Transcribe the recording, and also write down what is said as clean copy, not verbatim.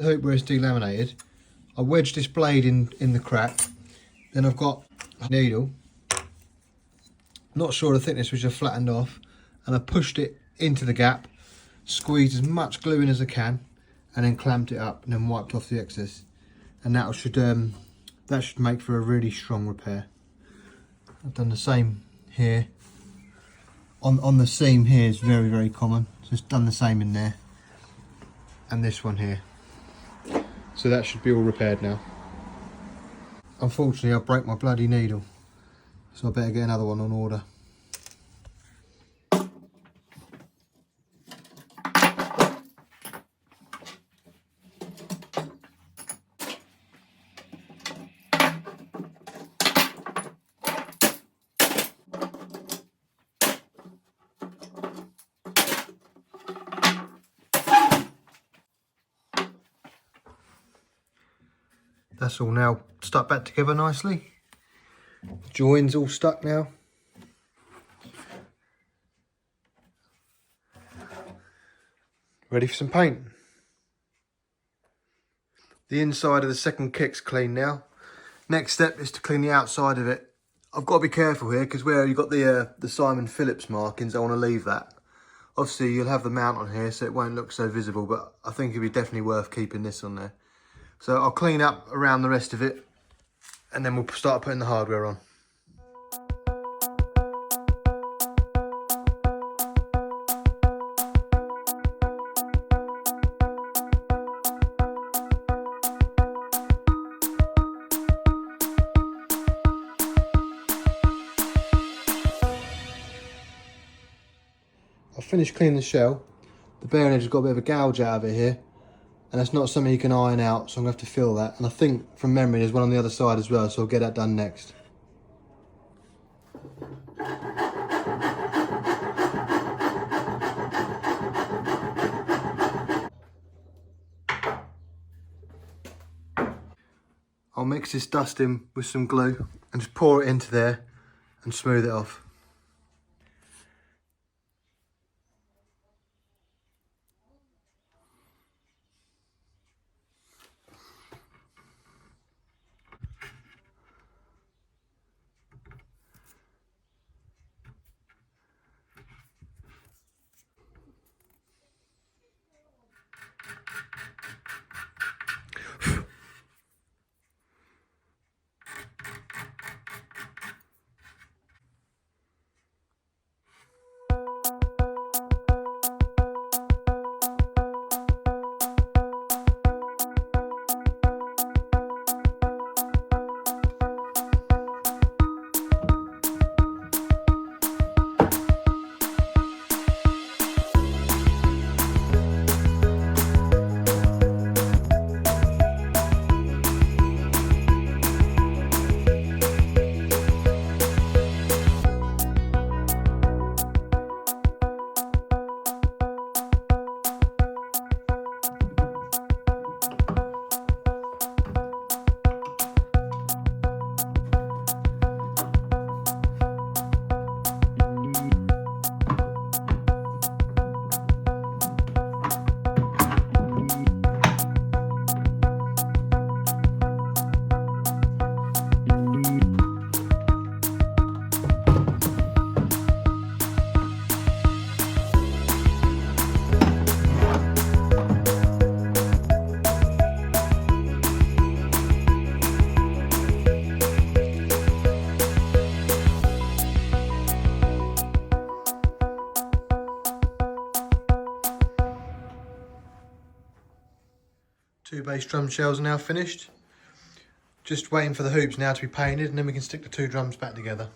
The hoop where it's delaminated, I wedged this blade in the crack. Then I've got a needle, not sure the thickness, which I flattened off, and I pushed it into the gap, squeezed as much glue in as I can, and then clamped it up and then wiped off the excess. And that should make for a really strong repair. I've done the same here. On the seam here is very, very common. So it's done the same in there. And this one here. So that should be all repaired now. Unfortunately, I broke my bloody needle. So I better get another one on order. That's all now stuck back together nicely. Joins all stuck now. Ready for some paint. The inside of the second kick's clean now. Next step is to clean the outside of it. I've got to be careful here because where you've got the Simon Phillips markings, I want to leave that. Obviously you'll have the mount on here so it won't look so visible, but I think it'd be definitely worth keeping this on there. So I'll clean up around the rest of it and then we'll start putting the hardware on. I've finished cleaning the shell. The bearing edge has got a bit of a gouge out of it here. And that's not something you can iron out, so I'm going to have to fill that. And I think, from memory, there's one on the other side as well, so I'll get that done next. I'll mix this dust in with some glue and just pour it into there and smooth it off. Two bass drum shells are now finished. Just waiting for the hoops now to be painted and then we can stick the two drums back together.